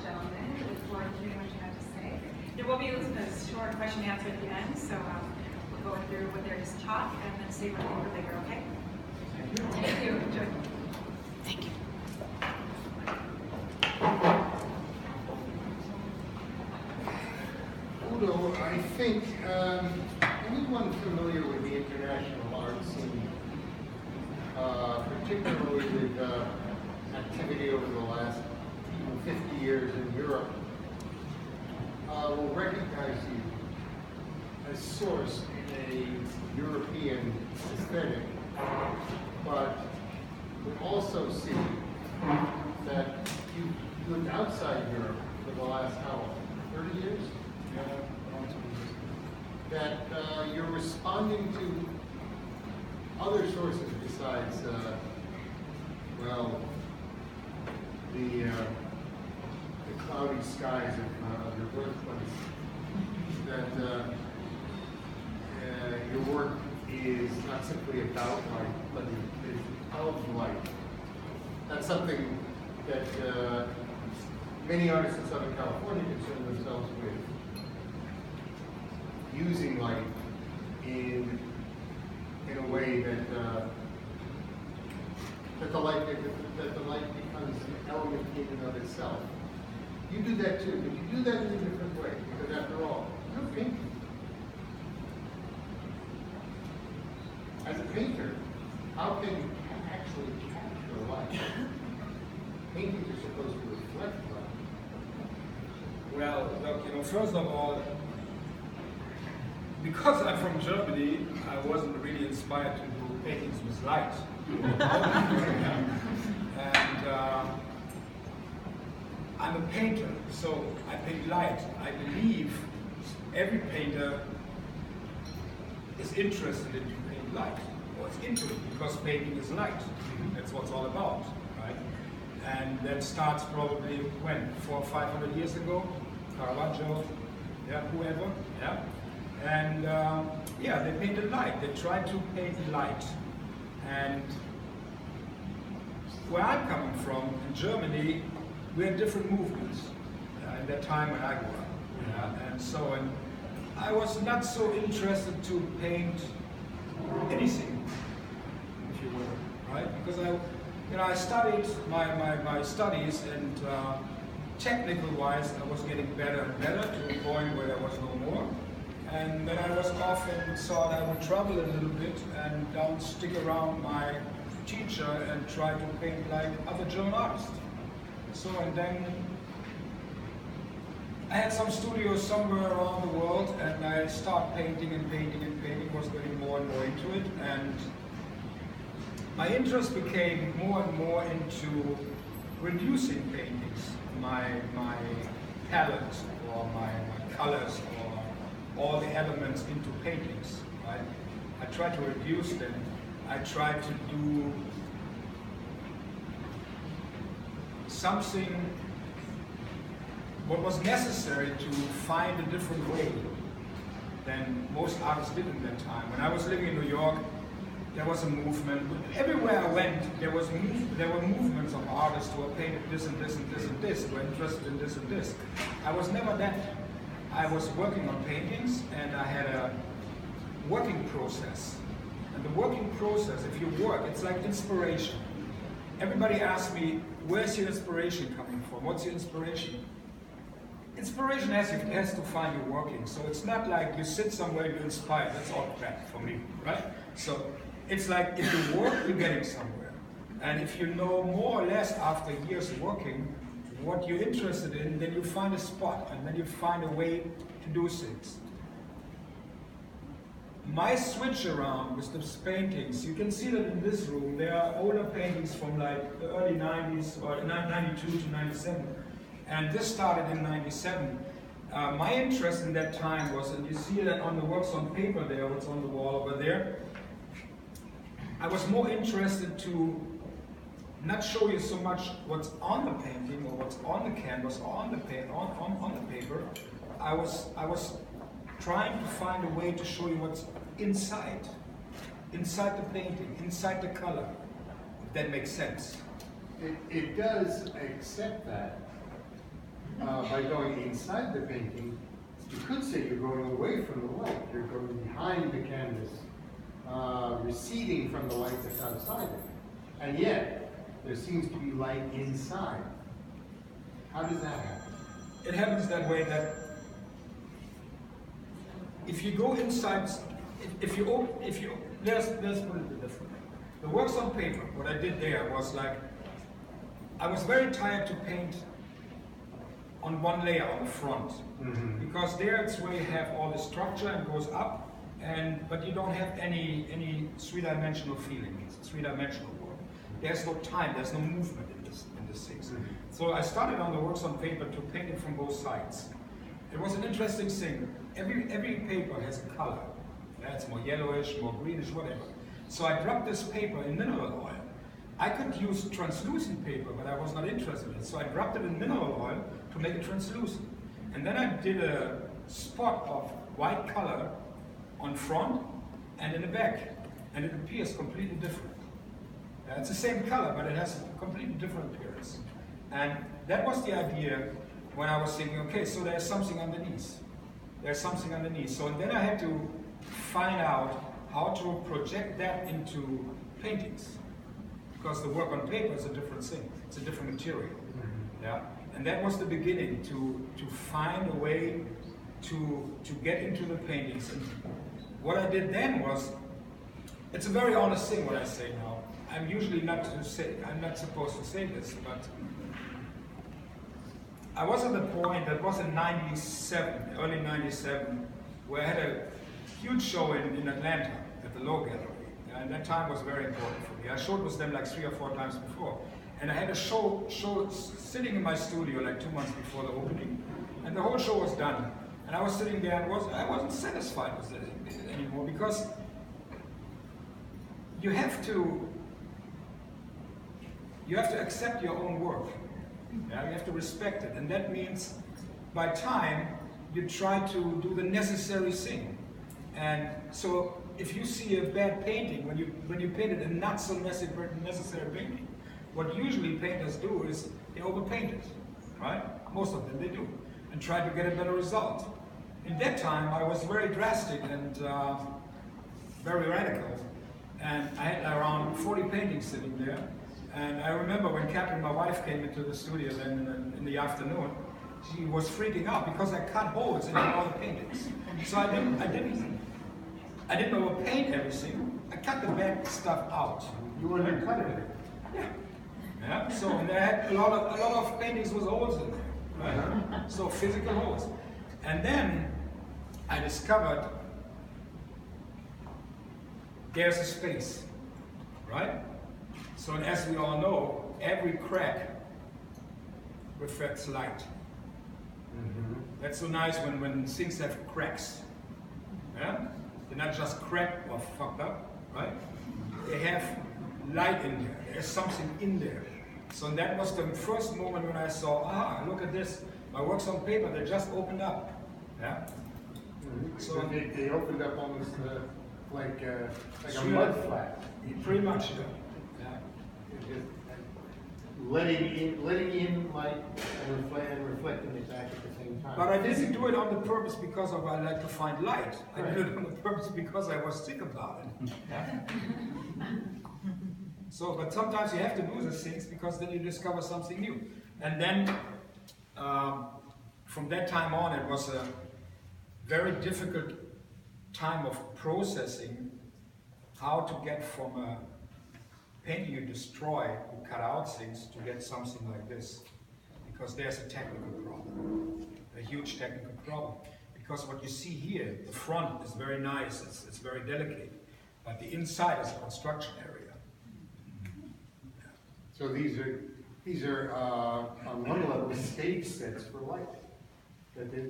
gentlemen. We look forward to hearing what you have to say. There will be a short question and answer at the end, so we'll go through what they're just taught and then see what they were later, okay? Thank you. Enjoy. Thank you. Udo, I think anyone familiar with the international art scene, particularly with activity over the last 50 years in Europe, will recognize you as source in a European aesthetic, but will also see that you've lived outside Europe for the last, how long, 30 years? That you're responding to other sources besides, well, the cloudy skies of your birthplace. That your work is not simply about light, but it is of light. That's something that many artists in Southern California concern themselves with. Using light in a way that the light becomes an element in and of itself. You do that too, but you do that in a different way, because after all, you're painting. As a painter, how can you actually capture light? Paintings are supposed to reflect light. Well, look, first of all, because I'm from Germany, I wasn't really inspired to do paintings with light. And I'm a painter, so I paint light. I believe every painter is interested in paint light, or is into it, because painting is light. That's what it's all about, right? And that starts probably when? 400 or 500 years ago? Caravaggio, yeah, whoever, yeah? And yeah, they painted light. They tried to paint light. And where I'm coming from, in Germany, we had different movements in that time when I grew up. Yeah? And I was not so interested to paint anything, if you will, right? Because I studied my studies, and technical-wise, I was getting better and better to the point where there was no more. And then I was off and thought I would travel a little bit and don't stick around my teacher and try to paint like other German artists. So, and then I had some studios somewhere around the world, and I started painting and painting and painting, was getting more and more into it. And my interest became more and more into reducing paintings, my palette or my colors, all the elements into paintings, right? I try to reduce them. I try to do something what was necessary to find a different way than most artists did in that time. When I was living in New York, there was a movement. Everywhere I went, there were movements of artists who were painted this and this and this and this, who were interested in this and this. I was never that. I was working on paintings, and I had a working process. And the working process, if you work, it's like inspiration. Everybody asks me, where's your inspiration coming from? What's your inspiration? Inspiration has to find you working. So it's not like you sit somewhere and you're inspired. That's all crap for me, right? So it's like if you work, you're getting somewhere. And if you know more or less after years working, what you're interested in, then you find a spot, and then you find a way to do things. My switch around with these paintings, you can see that in this room, there are older paintings from like the early 90s, or 92 to 97, and this started in 97. My interest in that time was, and you see that on the works on paper there, what's on the wall over there, I was more interested to not show you so much what's on the painting or what's on the canvas or on the paper. I was trying to find a way to show you what's inside the painting, inside the color, if that makes sense. It does, accept that. by going inside the painting, you could say you're going away from the light. You're going behind the canvas, receding from the light that's outside it. And yet, there seems to be light inside. How does that happen? It happens that way that if you go inside, let's put it differently. The works on paper, what I did there was like, I was very tired to paint on one layer on the front, because there it's where you have all the structure and goes up, but you don't have any three-dimensional feeling. It's three-dimensional work. There's no time, there's no movement in this things. So I started on the works on paper to paint it from both sides. It was an interesting thing. Every paper has a color. Yeah, it's more yellowish, more greenish, whatever. So I dropped this paper in mineral oil. I could use translucent paper, but I was not interested in it. So I dropped it in mineral oil to make it translucent. And then I did a spot of white color on front and in the back. And it appears completely different. It's the same color, but it has a completely different appearance. And that was the idea when I was thinking, okay, so there's something underneath. There's something underneath. So then I had to find out how to project that into paintings. Because the work on paper is a different thing. It's a different material. Yeah? And that was the beginning, to find a way to get into the paintings. And what I did then was, it's a very honest thing what I say now. I'm usually not supposed to say this, but I was at the point, that was in '97, early '97, where I had a huge show in Atlanta at the Low Gallery. And that time was very important for me. I showed with them like 3 or 4 times before. And I had a show sitting in my studio like 2 months before the opening. And the whole show was done. And I was sitting there and I wasn't satisfied with it anymore, because you have to accept your own work. Yeah, you have to respect it, and that means by time you try to do the necessary thing. And so if you see a bad painting, when you painted a not so necessary painting, what usually painters do is they overpaint it, right? Most of them they do, and try to get a better result. In that time I was very drastic and very radical, and I had around 40 paintings sitting there. And I remember when Catherine, my wife, came into the studio then in the afternoon, she was freaking out because I cut holes in all the paintings. So I didn't overpaint everything. I cut the bad stuff out. You were the cutter. Yeah. Yeah. So and I had a lot of paintings with holes in there, right? So physical holes. And then I discovered there's a space, right? So as we all know, every crack reflects light. That's so nice when things have cracks. Yeah? They're not just cracked or fucked up, right? They have light in there. There's something in there. So that was the first moment when I saw, look at this. My works on paper, they just opened up. Yeah? So they opened up almost like a mud flat. Pretty much, yeah. Letting in light and reflecting it back at the same time. But I didn't do it on the purpose because I like to find light. I did it on the purpose because I was sick about it. So, but sometimes you have to do these things because then you discover something new. And then, from that time on, it was a very difficult time of processing how to get from a painting you destroy, you cut out things to get something like this. Because there's a technical problem, a huge technical problem. Because what you see here, the front is very nice, it's very delicate, but the inside is a construction area. So these are on one level stage sets for light.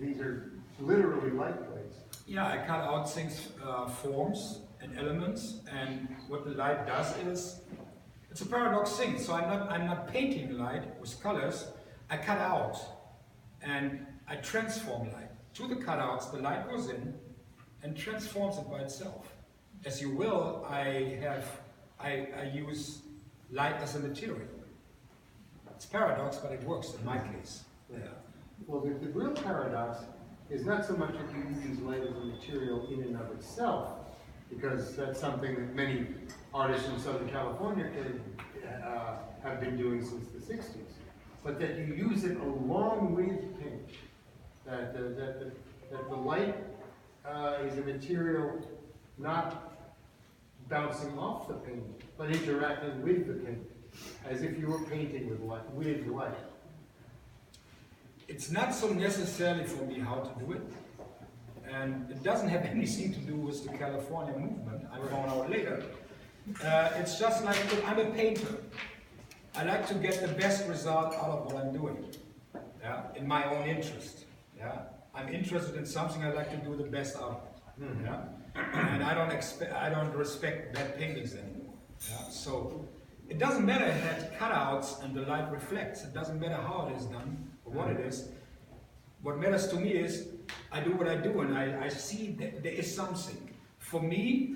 These are literally light plates. Yeah, I cut out things, forms and elements, and what the light does is, it's a paradox thing. So I'm not painting light with colors. I cut out and I transform light. To the cutouts, the light goes in and transforms it by itself. As you will, I use light as a material. It's a paradox, but it works in my case. Yeah. Well, the real paradox is not so much that you use light as a material in and of itself, because that's something that many artists in Southern California have been doing since the 60s, but that you use it along with paint. That the light is a material not bouncing off the paint, but interacting with the paint, as if you were painting with light. It's not so necessarily for me how to do it, and it doesn't have anything to do with the California movement. I found out later. It's just like, look, I'm a painter. I like to get the best result out of what I'm doing, yeah, in my own interest. Yeah, I'm interested in something. I like to do the best out of it. Mm-hmm. Yeah, and I don't respect bad paintings anymore. Yeah, so it doesn't matter if it has cutouts and the light reflects. It doesn't matter how it is done or what it is. What matters to me is I do what I do, and I see that there is something. For me,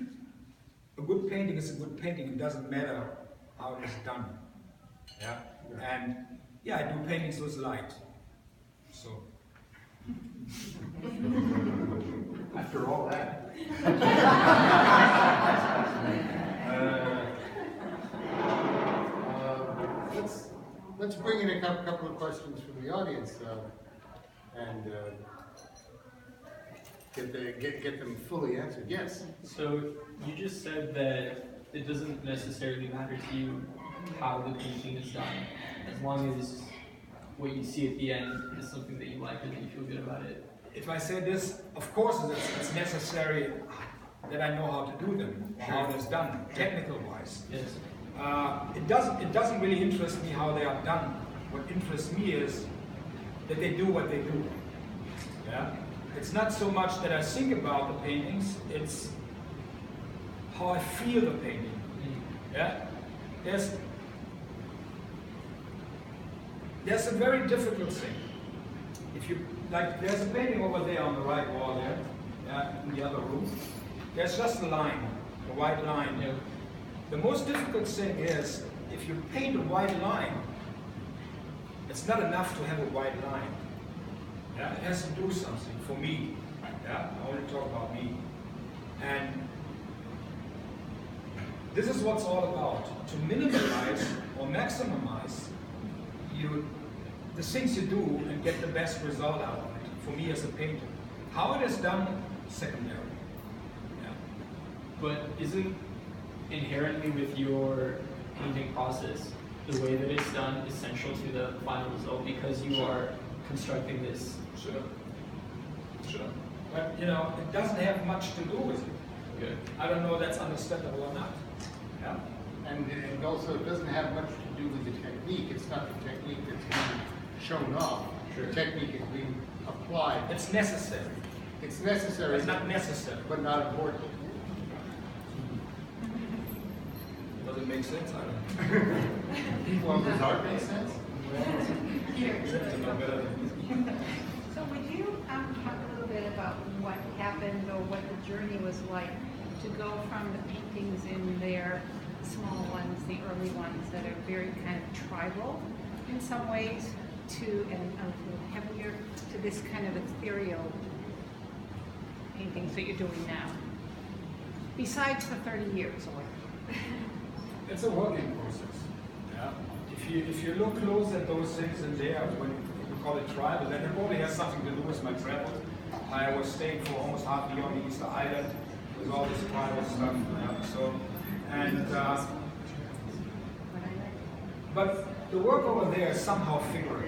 a good painting is a good painting. It doesn't matter how it is done. Yeah, and yeah, I do paintings with light. So. After all that. Let's bring in a couple of questions from the audience and get them fully answered. Yes? So you just said that it doesn't necessarily matter to you how the painting is done, as long as what you see at the end is something that you like and that you feel good about it. If I say this, of course it's necessary that I know how to do them, or how it is done, technical-wise. Yes. It doesn't really interest me how they are done. What interests me is that they do what they do. Yeah? It's not so much that I think about the paintings, it's how I feel the painting. Yeah? There's a very difficult thing. If you like, there's a painting over there on the right wall there, yeah, in the other room. There's just a line, a white line. Yeah. The most difficult thing is, if you paint a white line, it's not enough to have a white line. Yeah? It has to do something for me. Yeah? I only talk about me. And this is what's all about. To minimize or maximize the things you do and get the best result out of it, for me as a painter. How it is done, secondary. Yeah. But isn't inherently with your painting process, the way that it's done essential to the final result, because you are constructing this? Sure. But it doesn't have much to do with it. Good. I don't know if that's understandable or not. Yeah. And also it doesn't have much to do with the technique. It's not the technique that's being shown off. Sure. The technique is being applied. It's necessary. It's necessary. It's not necessary. But not important. Does it make sense? I don't know. Well, does art make sense? So would you talk a little bit about what happened or what the journey was like to go from the paintings in their small ones, the early ones that are very kind of tribal in some ways, to, and a little heavier, to this kind of ethereal paintings that you're doing now, besides the 30 years or whatever? It's a working process. Yeah. If you look close at those things in there, when we call it tribal, then it probably has something to do with my travel. I was staying for almost half a year on the Easter Island with all this tribal stuff. Yeah. So, and but the work over there is somehow figurative.